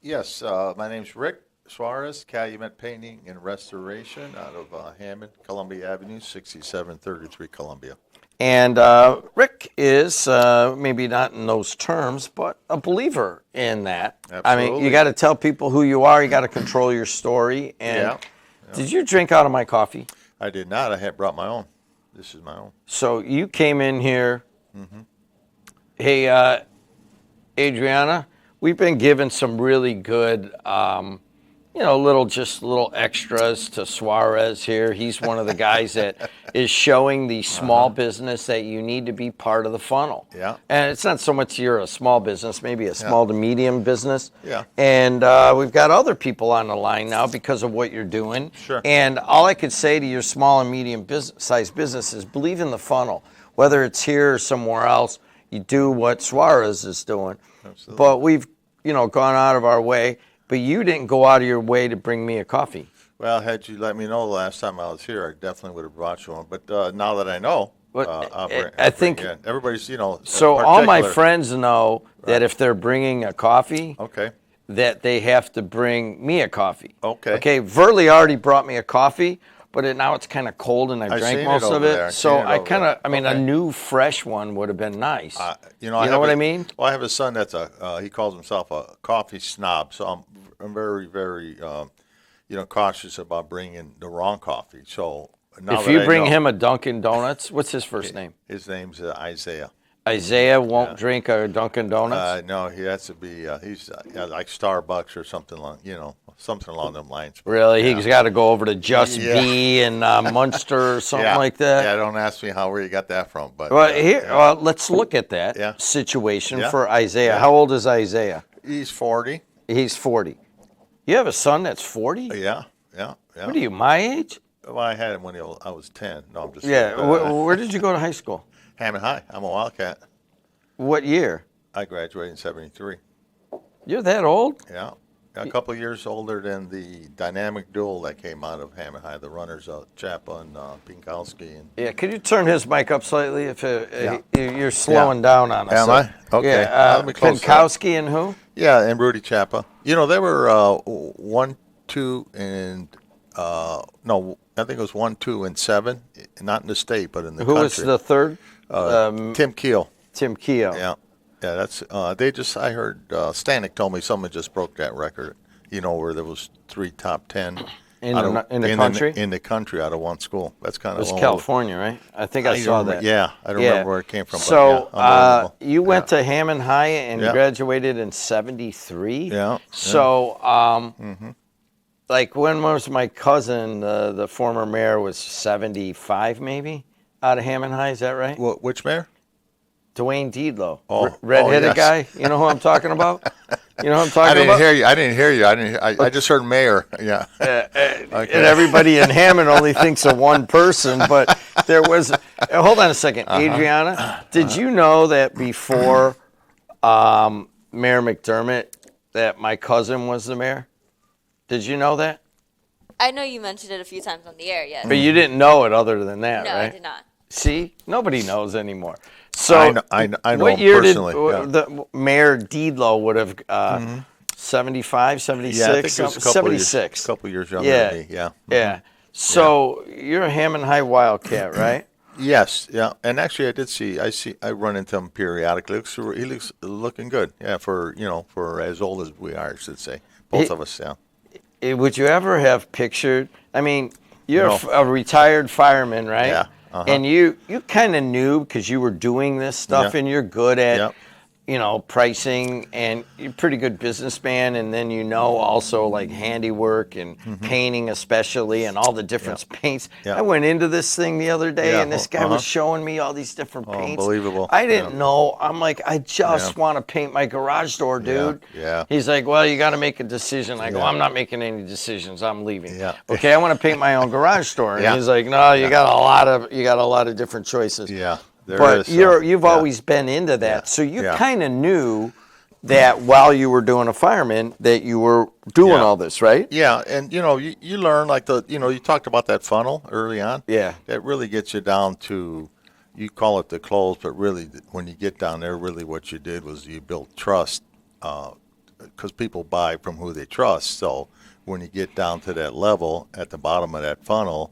Yes, my name's Rick Suarez, Calumet Painting and Restoration out of Hammond, Columbia Avenue, 6733 Columbia. And Rick is, maybe not in those terms, but a believer in that. I mean, Absolutely. you got to tell people who you are. You got to control your story. And Yeah. did you drink out of my coffee? I did not. I had brought my own. This is my own. So you came in here. Hey, Adriana, we've been given some really good, little extras to Suarez here. He's one of the guys that is showing the small business that you need to be part of the funnel. Yeah. And it's not so much you're a small business, maybe a small to medium business. Yeah. And we've got other people on the line now because of what you're doing. Sure. And all I could say to your small and medium size business is believe in the funnel. Whether it's here or somewhere else, you do what Suarez is doing. Absolutely. But we've, gone out of our way. But you didn't go out of your way to bring me a coffee. Well, had you let me know the last time I was here, I definitely would have brought you one. But now that I know, I think everybody's, so. All my particular. friends know that if they're bringing a coffee, Okay. that they have to bring me a coffee. Okay. Okay. Verley already brought me a coffee, but now it's kind of cold and I drank seen it most of over it. there. I So seen it I over kind of, there. a Okay. new fresh one would have been nice. You know what I mean? Well, I have a son that's he calls himself a coffee snob, so I'm very, very, cautious about bringing the wrong coffee. So now If that you I bring know, him a Dunkin' Donuts, what's his first name? his name's Isaiah. Isaiah won't drink a Dunkin' Donuts. No, he has to be. He's like Starbucks or something like something along them lines. Really? Yeah. He's got to go over to Just Yeah. Bee and Munster or something Yeah. like that? Yeah, don't ask me where you got that from. But Well, yeah. let's look at that Yeah. situation Yeah. for Isaiah. Yeah. How old is Isaiah? He's 40. He's 40. You have a son that's 40? Yeah. What are you, my age? Well, I had him when I was 10. No, I'm just Yeah. kidding, but, Where did you go to high school? Hammond High. I'm a Wildcat. What year? I graduated in 73. You're that old? Yeah. A couple of years older than the dynamic duel that came out of Hammond High, the runners, Chapa and Pinkowski. And Yeah. Could you turn his mic up slightly? If Yeah. you're slowing down on us. Am I? Okay. Yeah. Let me close that. Pinkowski and who? Yeah, and Rudy Chapa. They were 1, 2, and no, I think it was 1, 2, and 7. Not in the state, but in the Who country. was the third? Tim Keel. Tim Keogh. Yeah, that's I heard Stanek told me someone just broke that record. Where there was 3 top 10 In the country? in the country out of one school. That's kind It of was California, right? I think I saw that. Yeah, I don't remember where it came from. So but yeah, unbelievable. you went to Hammond High and Yeah. graduated in 73? Yeah. So, like, when was my cousin, the former mayor, was 75 maybe, out of Hammond High? Is that right? Which mayor? Dwayne Deedlow. Oh, Redheaded yes. guy? You know who I'm talking about? You know who I'm I talking didn't about? hear you. I didn't hear you. I just heard mayor. Yeah. And everybody in Hammond only thinks of one person, but there was. Hold on a second, Adriana. Did you know that before Mayor McDermott, that my cousin was the mayor? Did you know that? I know you mentioned it a few times on the air, yes. But you didn't know it other than that, No, right? I did not. See, nobody knows anymore. So I know what him year personally. did the Mayor Deedlow would have 75, 76, Yeah, I think it was a couple 76. Years, couple years younger Yeah. than me. Yeah. Yeah. So you're a Hammond High Wildcat, right? Yes, yeah, and actually, I run into him periodically. He looks looking good. Yeah, for as old as we are, I should say, both of us. Yeah. Would you ever have pictured? I mean, you're No. a retired fireman, right? Yeah. And you kind of knew because you were doing this stuff, Yeah. and you're good at Yep. pricing, and you're a pretty good businessman, and then also like handiwork and painting especially, and all the different paints. Yeah. I went into this thing the other day, Yeah. and this guy was showing me all these different paints. Unbelievable. I didn't Yeah. know. I'm like, I just Yeah. want to paint my garage door, dude. Yeah. He's like, well, you got to make a decision. I go, Yeah. I'm not making any decisions. I'm leaving. Yeah. Okay, I want to paint my own garage door. And Yeah. he's like, no, you got a lot of different choices. Yeah. There But is, you've yeah. always been into that, Yeah. so you Yeah. kind of knew that while you were doing a fireman that you were doing Yeah. all this, right? Yeah, and you learn like you talked about that funnel early on. Yeah. That really gets you down to, you call it the close, but really when you get down there, really what you did was you built trust because people buy from who they trust. So when you get down to that level at the bottom of that funnel,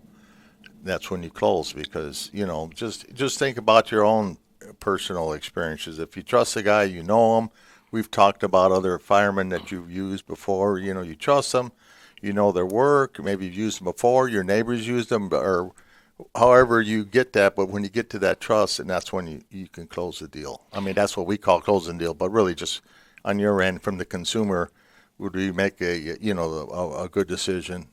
that's when you close, because just think about your own personal experiences. If you trust the guy, you know him. We've talked about other firemen that you've used before. You trust them, you know their work. Maybe you've used them before. Your neighbors used them, or however you get that. But when you get to that trust, and that's when you can close the deal. I mean, that's what we call closing deal. But really, just on your end, from the consumer, would we make a good decision?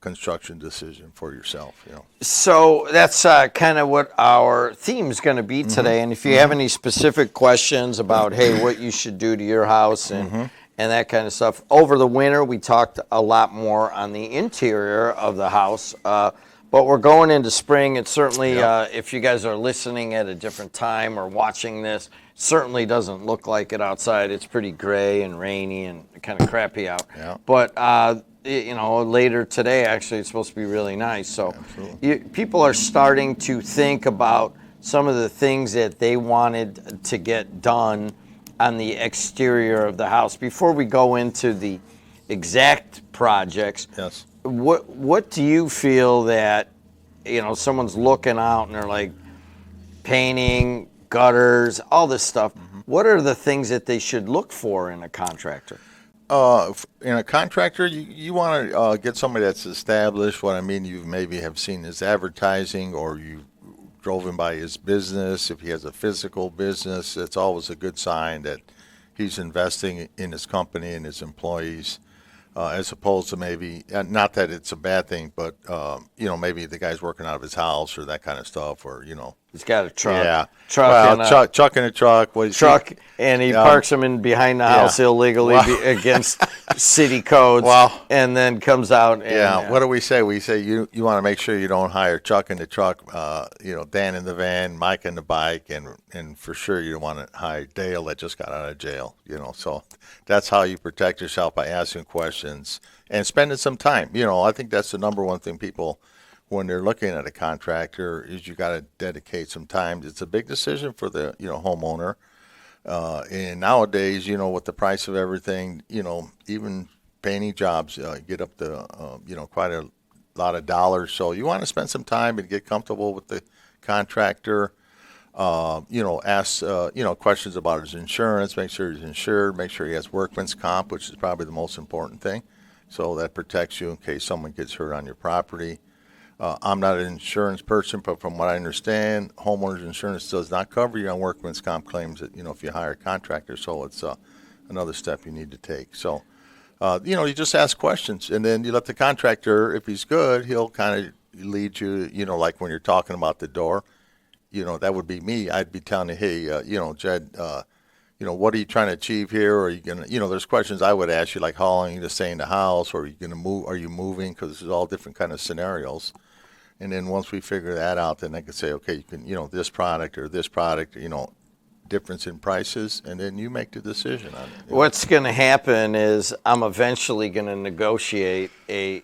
Construction decision for yourself. So that's kind of what our theme is going to be today. And if you have any specific questions about, hey, what you should do to your house and that kind of stuff, over the winter we talked a lot more on the interior of the house. But we're going into spring. It certainly, if you guys are listening at a different time or watching this, certainly doesn't look like it outside. It's pretty gray and rainy and kind of crappy out. Yeah. But later today, actually, it's supposed to be really nice. So people are starting to think about some of the things that they wanted to get done on the exterior of the house. Before we go into the exact projects, Yes. what do you feel that, someone's looking out and they're like, painting, gutters, all this stuff. What are the things that they should look for in a contractor? In a contractor, you want to get somebody that's established. What I mean, you maybe have seen his advertising, or you drove him by his business. If he has a physical business, it's always a good sign that he's investing in his company and his employees, as opposed to maybe, not that it's a bad thing, but maybe the guy's working out of his house or that kind of stuff, or He's got a truck. Yeah. Truck Well, truck in a truck. Truck, and he parks them in behind the house illegally against city codes. Well, and then comes out. And, what do we say? We say you want to make sure you don't hire Chuck in the truck, Dan in the van, Mike in the bike, and for sure you don't want to hire Dale that just got out of jail. So that's how you protect yourself, by asking questions and spending some time. I think that's the number one thing people, when they're looking at a contractor, is you got to dedicate some time. It's a big decision for the homeowner, and nowadays, with the price of everything, even painting jobs get up to quite a lot of dollars. So you want to spend some time and get comfortable with the contractor. Ask questions about his insurance. Make sure he's insured. Make sure he has workman's comp, which is probably the most important thing. So that protects you in case someone gets hurt on your property. I'm not an insurance person, but from what I understand, homeowners insurance does not cover you on workman's comp claims that, if you hire a contractor. So it's another step you need to take. So, you just ask questions, and then you let the contractor, if he's good, he'll kind of lead you, like when you're talking about the door, that would be me. I'd be telling you, hey, Jed, what are you trying to achieve here? Or are you going to, there's questions I would ask you, like how long are you going to stay in the house? Or are you going to move? Are you moving? Because this is all different kind of scenarios. And then once we figure that out, then I could say, okay, you can, this product, difference in prices, and then you make the decision on it. What's going to happen is I'm eventually going to negotiate a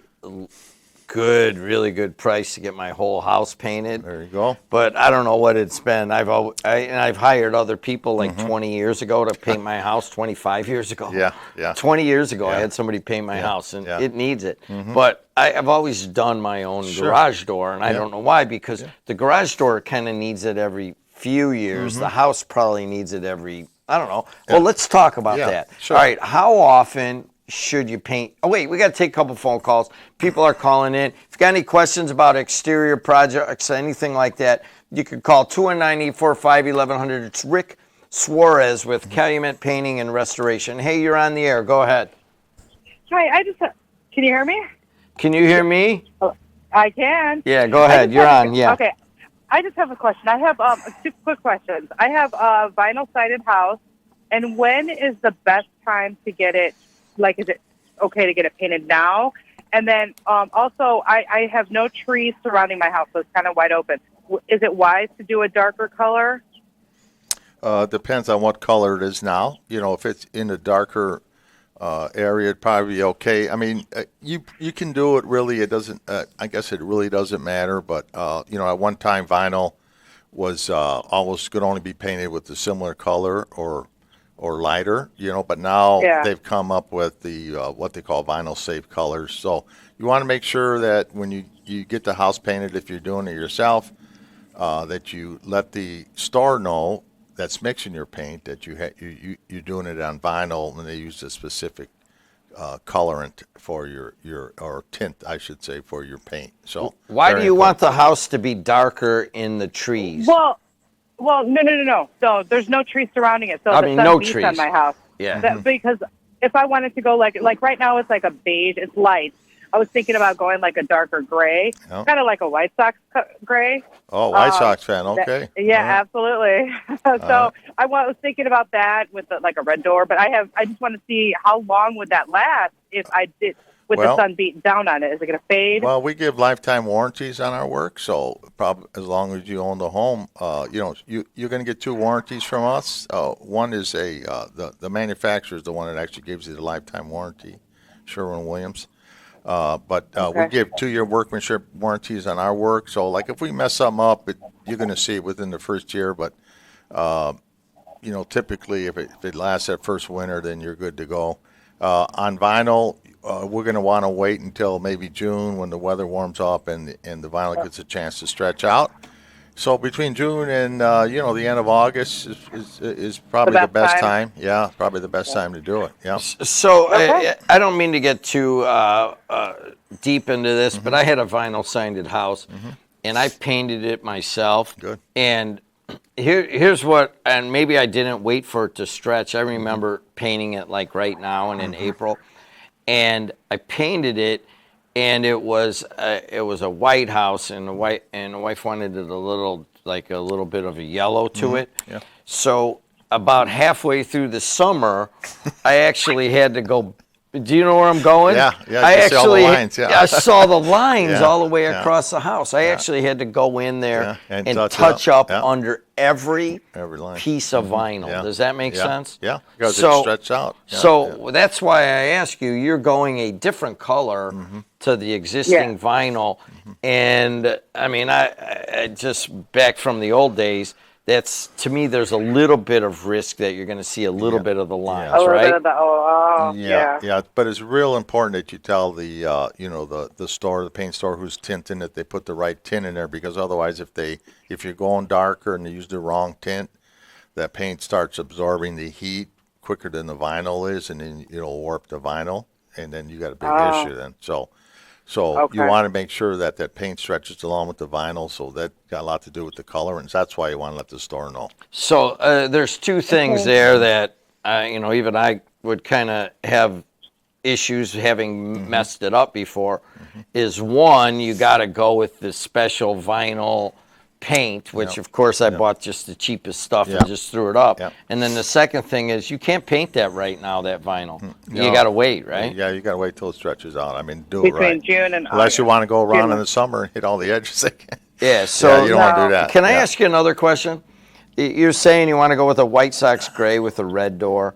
really good price to get my whole house painted. There you go. But I don't know what it's been. I've hired other people like 20 years ago to paint my house. 25 years ago. Yeah. 20 years ago, Yeah. I had somebody paint my house, and Yeah. it needs it. But I've always done my own garage door, and I don't know why, because the garage door kind of needs it every few years. The house probably needs it every, I don't know. Well, let's talk about that. Sure. All right, how often should you paint? Oh, wait, we got to take a couple phone calls. People are calling in. If you got any questions about exterior projects, anything like that, you can call 219-845-1100. It's Rick Suarez with Calumet Painting and Restoration. Hey, you're on the air. Go ahead. Hi, can you hear me? Can you hear me? Oh, I can. Yeah, go ahead. You're on. Yeah. Okay. I just have a question. I have two quick questions. I have a vinyl sided house, and when is the best time to get it? Like, is it okay to get it painted now? And then also, I have no trees surrounding my house, so it's kind of wide open. Is it wise to do a darker color? Depends on what color it is now. If it's in a darker area, it'd probably be okay. I mean, you can do it. Really, it doesn't. I guess it really doesn't matter. But at one time, vinyl was always could only be painted with a similar color or or lighter, but now Yeah. they've come up with the what they call vinyl safe colors. So you want to make sure that when you get the house painted, if you're doing it yourself, that you let the store know that's mixing your paint that you're doing it on vinyl, and they use a specific colorant for your or tint, I should say, for your paint. So Why very do you want important. the house to be darker in the trees? Well, no. So there's no trees surrounding it. So I the mean, sun no beats trees. on my house. Yeah. Because if I wanted to go like right now it's like a beige, it's light. I was thinking about going like a darker gray, Oh. kind of like a White Sox gray. Oh, White Sox fan. Okay. Yeah, All right. absolutely. So I was thinking about that with like a red door, but I just want to see how long would that last if I did with the sun beating down on it. Is it going to fade? Well, we give lifetime warranties on our work, so probably as long as you own the home, you're going to get 2 warranties from us. One is the manufacturer is the one that actually gives you the lifetime warranty, Sherwin-Williams. But we give 2-year workmanship warranties on our work. So, like if we mess something up, you're going to see it within the first year. But typically, if it lasts that first winter, then you're good to go. On vinyl, we're going to want to wait until maybe June when the weather warms up and the vinyl gets a chance to stretch out. So between June and the end of August is probably the best time. Yeah, probably the best time to do it. Yeah. So I don't mean to get too deep into this, but I had a vinyl sided house, and I painted it myself. Good. And here's what, and maybe I didn't wait for it to stretch. I remember painting it like right now and in April, and I painted it. And it was a white house, and the wife wanted it a little bit of a yellow to it. Yeah. So about halfway through the summer, I actually had to go. Do you know where I'm going? Yeah. I You see all the actually lines, yeah. I saw the lines Yeah, all the way yeah. across the house. I actually had to go in there Yeah, and touch touch up Yeah. under every line. piece of vinyl. Yeah. Does that make Yeah. sense? Yeah, because So- it stretched out. Yeah, So that's why I ask you, you're going a different color to the existing vinyl. And I mean, I just back from the old days, that's, to me, there's a little bit of risk that you're going to see a little bit of the lines, a little right? bit of the Yeah. But it's real important that you tell the store, the paint store who's tinting that they put the right tint in there, because otherwise, if you're going darker and they use the wrong tint, that paint starts absorbing the heat quicker than the vinyl is, and then it'll warp the vinyl, and then you got a big issue then. So you want to make sure that paint stretches along with the vinyl, so that got a lot to do with the colorants. That's why you want to let the store know. So there's 2 things there that, even I would kind of have issues having messed it up before. Is one, you got to go with the special vinyl paint, which of course I bought just the cheapest stuff and just threw it up. Yep. And then the second thing is you can't paint that right now, that vinyl. You No. got to wait, right? Yeah, you got to wait till it stretches out. I mean, do it between right. June and Unless you want to go around June. in the summer and hit all the edges again. Yeah, so Yeah, you don't want to do that. can I Yeah. ask you another question? You're saying you want to go with a White Sox gray with a red door.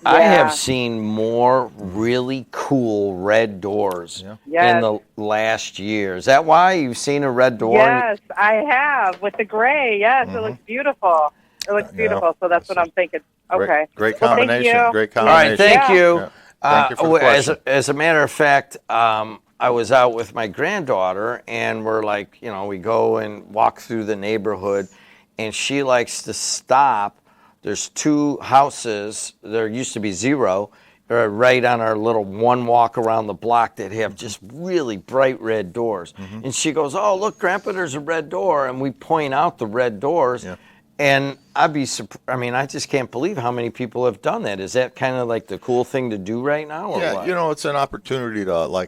I Yeah. have seen more really cool red doors in Yes. the last year. Is that why you've seen a red door? Yes, I have with the gray. Yes, it looks beautiful. It looks beautiful. So that's what I'm thinking. Okay. Great Well, thank combination. you. Great All right, combination. thank Yeah. you. Yeah. Thank you for the question. As a matter of fact, I was out with my granddaughter, and we're like, we go and walk through the neighborhood, and she likes to stop. There's 2 houses. There used to be 0. Right on our little one walk around the block that have just really bright red doors. And she goes, "Oh, look, Grandpa, there's a red door." And we point out the red doors. Yeah. And I just can't believe how many people have done that. Is that kind of like the cool thing to do right now, or Yeah, what? it's an opportunity to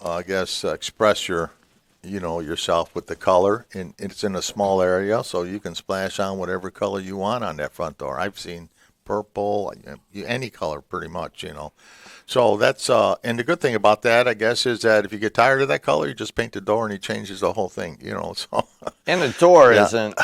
I guess express yourself with the color, and it's in a small area, so you can splash on whatever color you want on that front door. I've seen purple, any color pretty much, So that's and the good thing about that, I guess, is that if you get tired of that color, you just paint the door and he changes the whole thing, So And the door Yeah. isn't,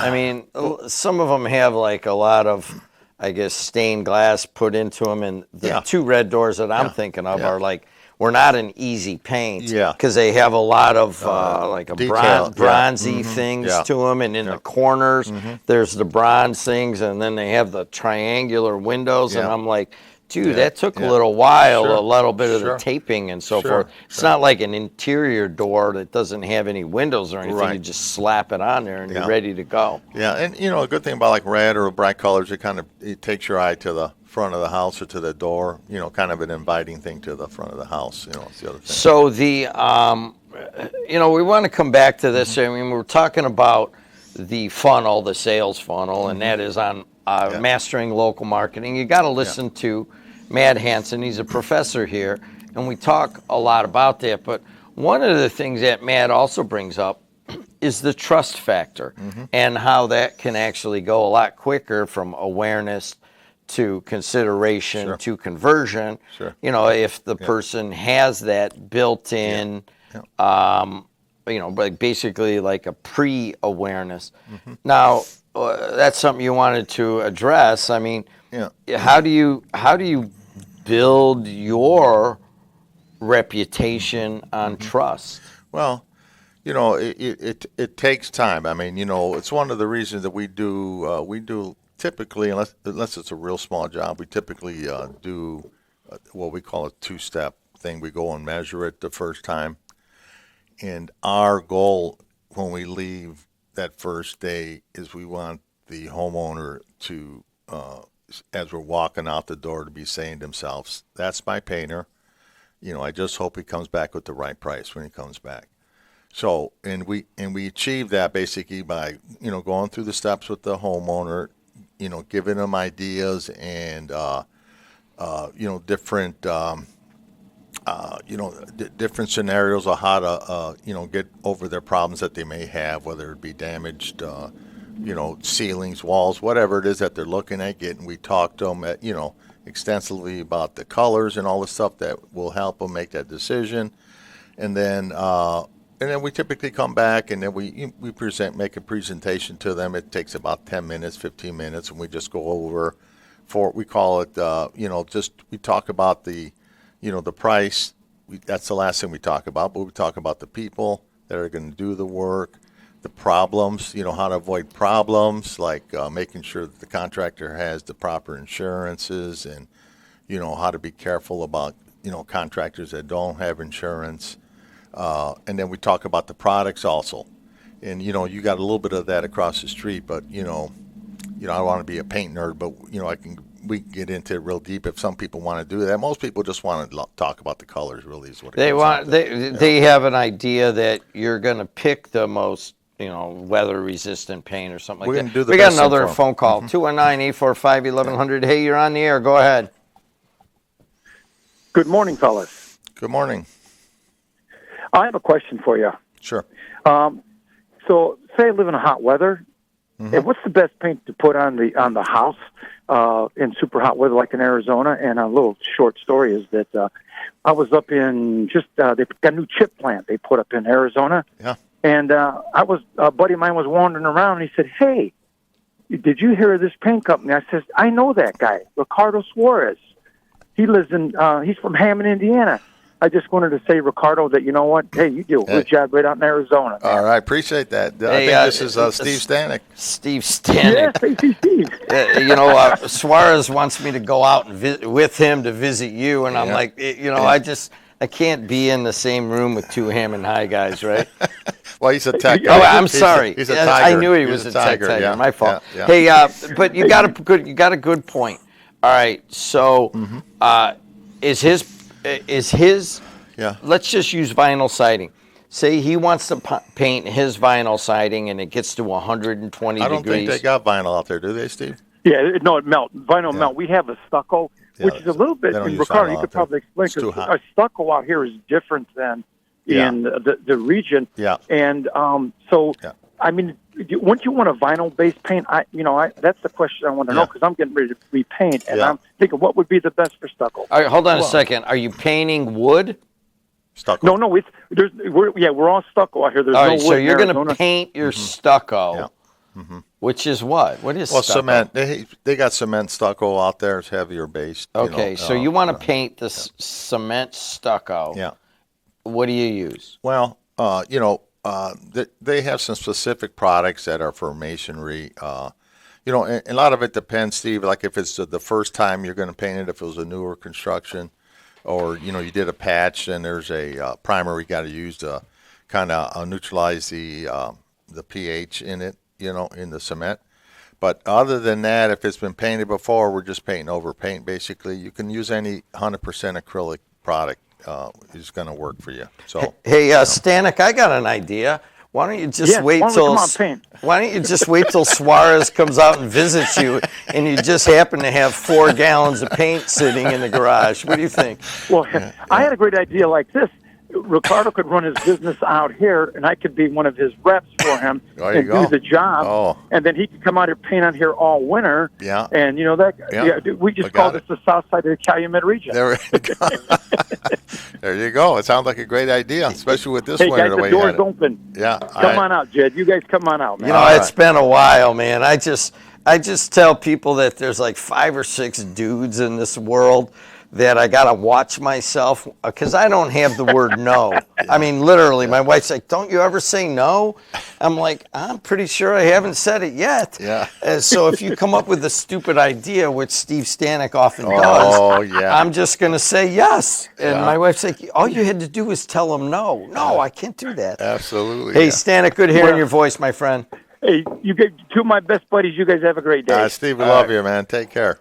some of them have like a lot of, I guess, stained glass put into them. And the Yeah. 2 red doors that I'm Yeah. thinking of Yeah. are like were not an easy paint. Yeah. Because they have a lot of like a detail, bronzy things yeah. to them, and in the corners there's the bronze things, and then they have the triangular windows, and Yeah. I'm like, dude, Yeah, that took yeah. a little while, Sure, a little bit of the sure. taping and so Sure, forth. It's not like an interior door that doesn't have any windows or anything. Right. You just slap it on there and Yeah. you're ready to go. Yeah, and a good thing about like red or bright colors, it takes your eye to the front of the house or to the door. Kind of an inviting thing to the front of the house. It's the other thing. So the, we want to come back to this. I mean, we're talking about the funnel, the sales funnel, and that is on mastering local marketing. You got to listen to Matt Hansen. He's a professor here, and we talk a lot about that. But one of the things that Matt also brings up is the trust factor and how that can actually go a lot quicker from awareness to consideration to conversion. Sure. If the person has that built in, but basically like a pre-awareness. Now, that's something you wanted to address. I mean, how do you build your reputation on trust? Well, it takes time. I mean, it's one of the reasons that we do typically, unless it's a real small job, we typically do what we call a two-step thing. We go and measure it the first time, and our goal when we leave that first day is we want the homeowner to, as we're walking out the door, to be saying to themselves, "That's my painter. I just hope he comes back with the right price when he comes back." So, and we achieve that basically by, going through the steps with the homeowner, giving them ideas and, different, different scenarios of how to, get over their problems that they may have, whether it be damaged, ceilings, walls, whatever it is that they're looking at getting. We talk to them extensively about the colors and all the stuff that will help them make that decision. And then we typically come back and then we make a presentation to them. It takes about 10 minutes, 15 minutes, and we just go over we call it, we talk about the price. That's the last thing we talk about, but we talk about the people that are going to do the work, the problems, how to avoid problems, like making sure that the contractor has the proper insurances and, how to be careful about, contractors that don't have insurance. And then we talk about the products also. And, you got a little bit of that across the street, but, I don't want to be a paint nerd, but, we can get into it real deep if some people want to do that. Most people just want to talk about the colors, really, is what it comes down to. They have an idea that you're going to pick the most, weather resistant paint or something like that. We got another phone call, 219-845-1100. Hey, you're on the air. Go ahead. Good morning, fellas. Good morning. I have a question for you. Sure. So, say I live in hot weather, and what's the best paint to put on the house in super hot weather, like in Arizona? And a little short story is that I was up in they got a new chip plant they put up in Arizona. Yeah. And a buddy of mine was wandering around, and he said, "Hey, did you hear of this paint company?" I says, "I know that guy, Rick Suarez. He lives he's from Hammond, Indiana." I just wanted to say, Ricardo, that you know what? Hey, you do a good job right out in Arizona. Man. All right, appreciate that. I think this is Steve Stanek. Steve Stanek. Yeah, Steve. Suarez wants me to go out and with him to visit you, and I'm like, I can't be in the same room with two Hammond High guys, right? Well, he's a tech. Oh, I'm sorry. He's a tiger. I knew he was a tech tiger. Yeah. My fault. Yeah. Hey, but you got a good point. All right, so is his let's just use vinyl siding. Say he wants to paint his vinyl siding and it gets to 120 degrees. I don't think they got vinyl out there, do they, Steve? Yeah, no, it melt. Vinyl melt. We have a stucco, which is a little bit, Ricardo, you could probably explain, because a stucco out here is different than in the region. Yeah. And I mean, wouldn't you want a vinyl-based paint? That's the question I want to know, because I'm getting ready to repaint, and I'm thinking, what would be the best for stucco? All right, hold on a second. Are you painting wood? Stucco. No, we're all stucco out here. There's all no right, wood. So you're going to paint your stucco. Yeah. Which is what? What is Well, stucco? cement. They got cement stucco out there. It's heavier based. Okay, so you want to paint the cement stucco. Yeah. What do you use? Well, they have some specific products that are for masonry. And a lot of it depends, Steve. Like if it's the first time you're going to paint it, if it was a newer construction, or you did a patch and there's a primer we got to use to kind of neutralize the pH in it, in the cement. But other than that, if it's been painted before, we're just painting over paint. Basically, you can use any 100% acrylic product. Is going to work for you. So hey, Stanek, I got an idea. Why don't you just wait till Why don't you just wait till Suarez comes out and visits you, and you just happen to have 4 gallons of paint sitting in the garage? What do you think? Well, I had a great idea like this. Ricardo could run his business out here, and I could be one of his reps for him and do the job. And then he could come out here, paint on here all winter. Yeah. And we just call this the south side of the Calumet region. There you go. There you go. It sounds like a great idea, especially with this winter. Guys, the way the door's open. Yeah. Come on out, Jed. You guys come on out, man. It's been a while, man. I just tell people that there's like 5 or 6 dudes in this world that I got to watch myself because I don't have the word no. I mean, literally, my wife's like, don't you ever say no? I'm like, I'm pretty sure I haven't said it yet. Yeah. So if you come up with a stupid idea, which Steve Stanek often does, I'm just going to say yes. And my wife's like, all you had to do was tell him no. No, I can't do that. Absolutely. Hey, Stanek, good hearing your voice, my friend. Hey, you get 2 of my best buddies. You guys have a great day. Steve, we love you, man. Take care.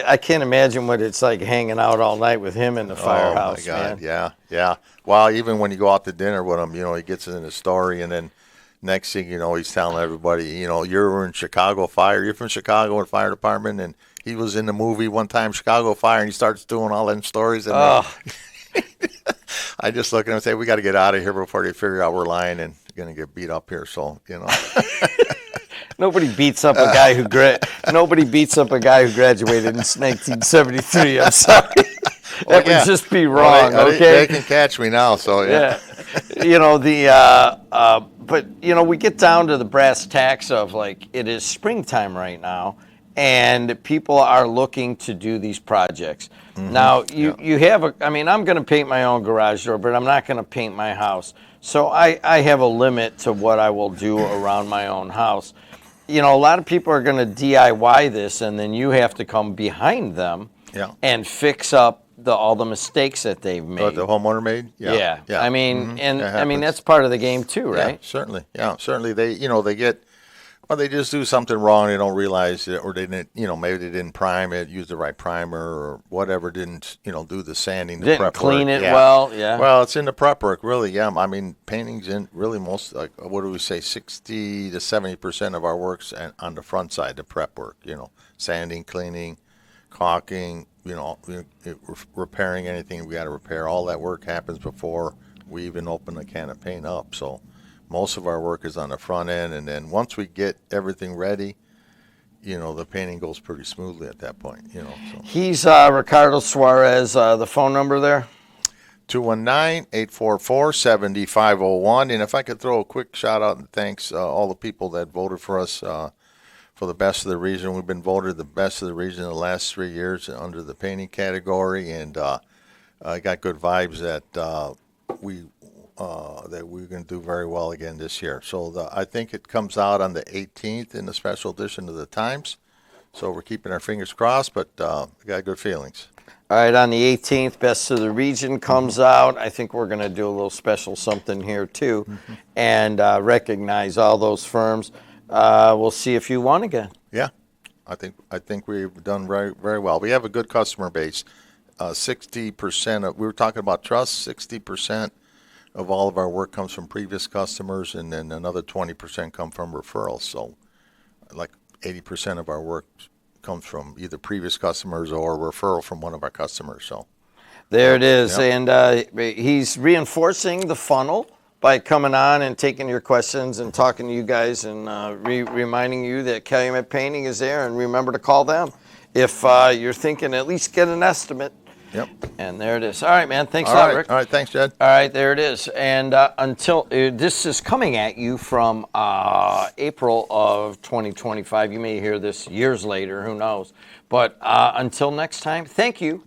I can't imagine what it's like hanging out all night with him in the firehouse, man. Yeah. Well, even when you go out to dinner with him, he gets in the story, and then next thing you know, he's telling everybody, you're in Chicago Fire. You're from Chicago and Fire Department, and he was in the movie one time, Chicago Fire, and he starts doing all them stories. And I just look at him and say, we got to get out of here before they figure out we're lying and going to get beat up here. So, Nobody beats up a guy who graduated in 1973. I'm sorry. That would just be wrong. Well, okay, they can catch me now. So yeah. But we get down to the brass tacks of like it is springtime right now, and people are looking to do these projects. Mm-hmm. Now you have I'm going to paint my own garage door, but I'm not going to paint my house. So I have a limit to what I will do around my own house. A lot of people are going to DIY this, and then you have to come behind them and fix up all the mistakes that they've made. The homeowner made? Yeah. I mean, that's part of the game too, right? Yeah, certainly. They just do something wrong. They don't realize it, or they didn't, maybe they didn't prime it, use the right primer, or whatever. Didn't, do the sanding, the prep clean work. it well. Yeah. Well, it's in the prep work, really. Yeah. I mean, painting's in really most, like, what do we say, 60 to 70% of our work's on the front side, the prep work. Sanding, cleaning, caulking. Repairing anything we got to repair. All that work happens before we even open a can of paint up. So most of our work is on the front end, and then once we get everything ready, the painting goes pretty smoothly at that point. So. He's Ricardo Suarez. The phone number there? 219-844-7501. And if I could throw a quick shout out and thanks all the people that voted for us for the best of the region. We've been voted the best of the region in the last 3 years under the painting category, and I got good vibes that we're going to do very well again this year. So I think it comes out on the 18th in the special edition of the Times. So we're keeping our fingers crossed, but we got good feelings. All right, on the 18th, Best of the Region comes out. I think we're going to do a little special something here too, and recognize all those firms. We'll see if you won again. Yeah, I think we've done very, very well. We have a good customer base. 60% of, we were talking about trust, 60% of all of our work comes from previous customers, and then another 20% come from referrals. So like 80% of our work comes from either previous customers or referral from one of our customers. So there it is. Yep. And he's reinforcing the funnel by coming on and taking your questions and talking to you guys and reminding you that Calumet Painting is there, and remember to call them. If you're thinking, at least get an estimate. Yep. And there it is. All right, man. Thanks a All lot, right. Rick. All right. Thanks, Jed. All right, there it is. And until this is coming at you from April of 2025. You may hear this years later. Who knows? But until next time, thank you